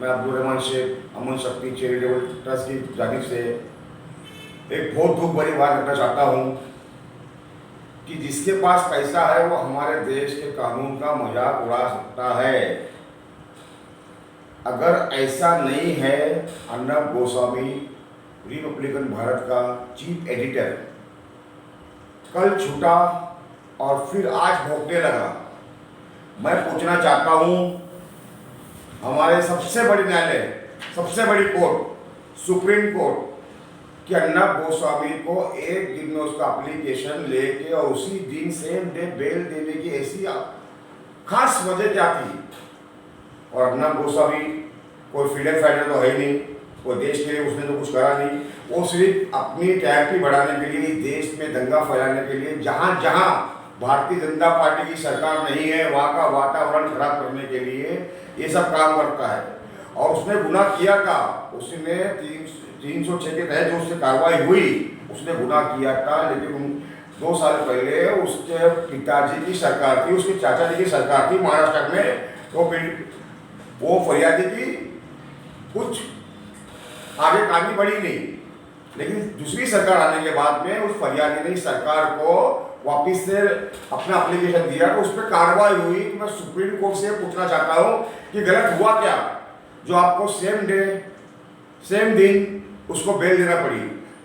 मैं अब्दुल रहमान शेख अमन शक्ति charitable trust की जानिब से एक बहुत दुख भरी बात करना चाहता हूँ कि जिसके पास पैसा है वो हमारे देश के कानून का मजाक उड़ा सकता है। अगर ऐसा नहीं है, अर्नब गोस्वामी रिपब्लिकन भारत का चीफ एडिटर कल छूटा और फिर आज भोंकने लगा। मैं पूछना चाहता हूँ, हमारे सबसे बड़ी न्यायालय, सबसे बड़ी कोर्ट, सुप्रीम कोर्ट कि अर्नब गोस्वामी को एक दिन में उसका एप्लीकेशन लेके और उसी दिन सेम डे बेल देने की ऐसी खास वजह क्या थी? और अर्नब गोस्वामी कोई फ्रीडम फाइटर तो है नहीं, कोई देश के लिए उसने तो कुछ करा नहीं। वो सिर्फ अपनी टीआरपी बढ़ाने के लिए, देश में दंगा फैलाने के लिए, जहाँ जहाँ भारतीय जनता पार्टी की सरकार नहीं है वहाँ का वातावरण खराब करने के लिए ये सब काम करता है। और उसने गुनाह किया था, उसने 306 के तहत जो उससे कार्रवाई हुई, उसने गुनाह किया था। लेकिन 2 साल पहले उसके पिताजी की सरकार थी, उसके चाचा जी की सरकार थी महाराष्ट्र में, तो फिर वो फरियादी की कुछ आगे कानूनी बढ़ी नहीं। लेकिन दूसरी सरकार आने के बाद में उस फरियादी ने सरकार को वापिस से अपना एप्लीकेशन दिया, तो उस पर कार्रवाई हुई। तो मैं सुप्रीम कोर्ट से पूछना चाहता हूँ कि गलत हुआ क्या जो आपको सेम डे सेम दिन उसको बेल देना पड़ी,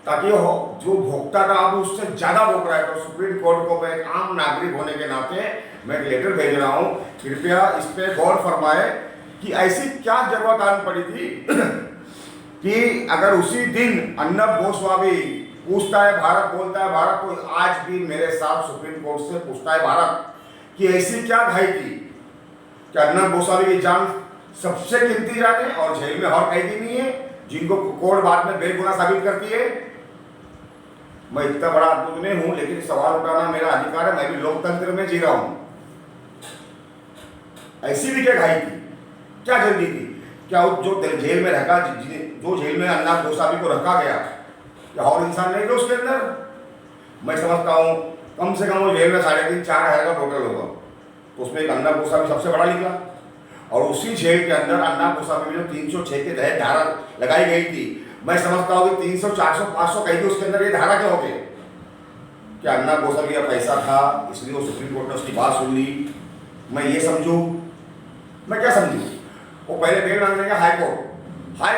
ताकि जो भोगता था अब उससे ज़्यादा भोग रहा है। तो सुप्रीम कोर्ट को मैं एक आम नागरिक होने के नाते मैं एक लेटर भेज रहा हूँ, कृपया इस पर गौर फरमाए कि ऐसी क्या जरूरत आनी पड़ी थी कि अगर उसी दिन अर्नब गोस्वामी पूछता है भारत, बोलता है भारत, तो आज भी मेरे साथ सुप्रीम कोर्ट से पूछता है भारत कि ऐसी क्या घाई थी कि अर्नब गोस्वामी की जान सबसे कीमती जान है और जेल में और कैदी नहीं है जिनको कोर्ट बाद में बेगुनाह साबित करती है। मैं इतना बड़ा आदमी नहीं हूं, लेकिन सवाल उठाना मेरा अधिकार है, मैं भी लोकतंत्र में जी रहा हूं। ऐसी भी क्या घाई थी, क्या जल्दी थी? क्या जो जेल में रखा, जो जेल में अर्नब गोस्वामी को रखा गया, क्या और इंसान नहीं थे उसके अंदर? मैं समझता हूँ कम से कम वो जेल में 3.5-4 हज़ार का टोटल होगा, तो उसमें एक अर्नब गोस्वामी सबसे बड़ा निकला। और उसी जेल के अंदर अर्नब गोस्वामी में जो 306 के तहत धारा लगाई गई थी, मैं समझता हूँ कि 300, 400, 500 कैदी उसके अंदर ये धारा क्या हो गए? क्या अर्नब गोस्वामी का पैसा था इसलिए वो सुप्रीम कोर्ट ने उसकी बात सुन ली? मैं ये समझूँ, मैं क्या समझूँ? वो पहले बेल मांगने का हाई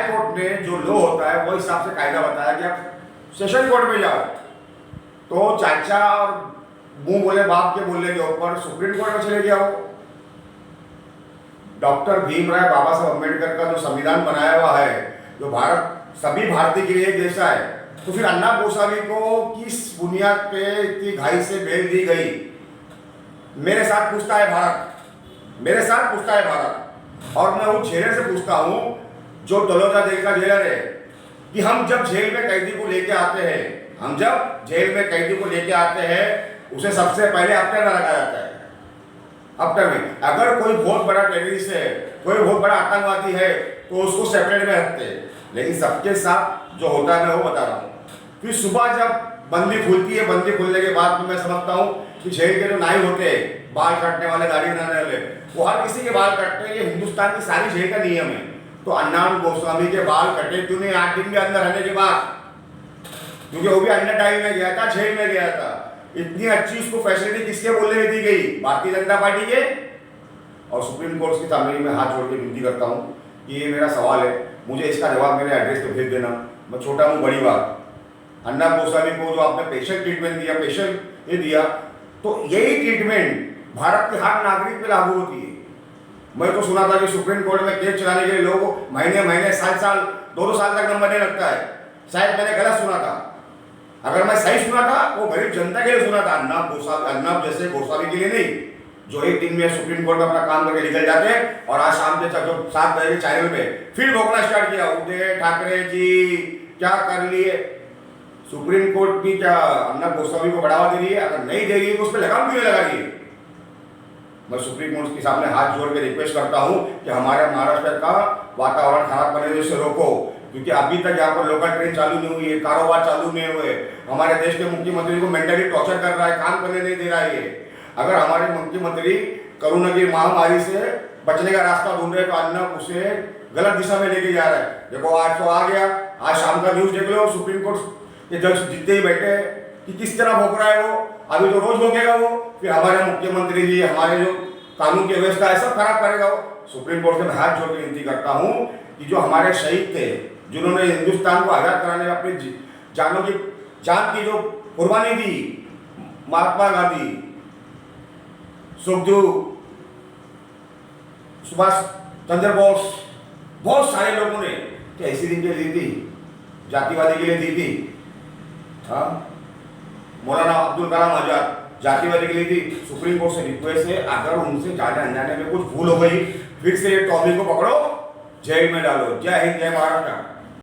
कोर्ट ने जो लो होता है वो हिसाब से कायदा बताया कि आप सेशन कोर्ट में जाओ। तो चाचा और मुंह बोले बाप के बोलने के ऊपर सुप्रीम कोर्ट में चले गया। वो डॉक्टर भीमराव बाबा साहब अम्बेडकर का जो संविधान बनाया हुआ है, जो भारत सभी भारतीय के लिए एक जैसा है, तो फिर अर्नब गोस्वामी को किस बुनियाद पे इतनी घाई से बेल दी गई? मेरे साथ पूछता है भारत, मेरे साथ पूछता है भारत। और मैं उस जेलर से पूछता हूँ जो तलोजा जेल का जेलर है कि हम जब जेल में कैदी को लेके आते हैं, उसे सबसे पहले अफ्टर में रखा जाता है। अफ्टर में अगर कोई बहुत बड़ा टेररिस्ट है, कोई बहुत बड़ा आतंकवादी है, तो उसको सेपरेट में रखते हैं। लेकिन सबके साथ जो होता है मैं वो बता रहा हूँ। फिर सुबह जब बंदी खुलती है, बंदी खुलने के बाद मैं समझता हूँ कि जेल के जो नाई होते हैं, बाल काटने वाले, दाढ़ी बनाने वाले, वो हर किसी के बाल काटते हैं। ये हिंदुस्तान की सारी जेल का नियम है। तो अर्नब गोस्वामी के बाल कटे क्यों नहीं 8 दिन के अंदर रहने के बाद? क्योंकि वो भी अन्य टाइम में गया था, जेल में गया था। इतनी अच्छी उसको फैसिलिटी किसके बोलने में दी गई? भारतीय जनता पार्टी के। और सुप्रीम कोर्ट के सामने मैं हाथ जोड़ के विनती करता हूँ कि ये मेरा सवाल है, मुझे इसका जवाब मेरे एड्रेस पे भेज देना। मैं छोटा हूँ, बड़ी बात। अर्नब गोस्वामी को जो आपने स्पेशल ट्रीटमेंट दिया, स्पेशल ये दिया, तो यही ट्रीटमेंट भारत के हर नागरिक पे लागू होती है। मैं तो सुना था कि सुप्रीम कोर्ट में केस चलाने के लिए लोग महीने, साल, 2-2 साल तक नंबर नहीं लगता है। शायद मैंने गलत सुना था। अगर मैं सही सुना था वो गरीब जनता के लिए सुना था, अर्नब जैसे गोस्वामी के लिए नहीं, जो एक दिन में सुप्रीम कोर्ट में अपना काम करके निकल जाते हैं और आज शाम के 7 बजे के चैनल में फिर रोकना स्टार्ट किया। उदय ठाकरे जी क्या कर लिए? सुप्रीम कोर्ट भी क्या अर्नब गोस्वामी को बढ़ावा दे रही है? अगर नहीं दे रही है तो उस पर लगाम क्यों लगा रही है? मैं सुप्रीम कोर्ट के सामने हाथ जोड़ के रिक्वेस्ट करता हूं कि हमारे महाराष्ट्र का वातावरण खराब करने से रोको, क्योंकि अभी तक यहाँ पर लोकल ट्रेन चालू नहीं हुई है, कारोबार चालू नहीं हुए। हमारे देश के मुख्यमंत्री को मेंटली टॉर्चर कर रहा है, काम करने नहीं दे रहा है। अगर हमारे मुख्यमंत्री कोरोना की महामारी से बचने का रास्ता ढूंढ रहे तो अर्नब उसे गलत दिशा में लेके जा रहा है। देखो आज तो आ गया, आज शाम का न्यूज देख लो, सुप्रीम कोर्ट के जज जितने ही बैठे हैं कि किस तरह भोग रहा है वो। अभी तो रोज भोगेगा वो, फिर हमारे मुख्यमंत्री जी, हमारे जो कानून की व्यवस्था है सब खराब करेगा वो। सुप्रीम कोर्ट से मैं हाथ जोड़ के विनती करता हूँ कि जो हमारे शहीद थे, जिन्होंने हिंदुस्तान को आज़ाद कराने में अपनी जान की जो कुर्बानी दी, महात्मा गांधी, सुखदेव, सुभाष चंद्र बोस, बहुत सारे लोगों ने क्या इसी दिन के लिए दी थी, जातिवादी के लिए दी थी। हाँ, मौलाना अब्दुल कलाम आजाद जातिवादी के लिए थी। सुप्रीम कोर्ट से रिक्वेस्ट है, अगर उनसे जाने अनजाने में कुछ भूल हो गई, फिर से टॉमी को पकड़ो, जेल में डालो। जय हिंद, जय महाराष्ट्र।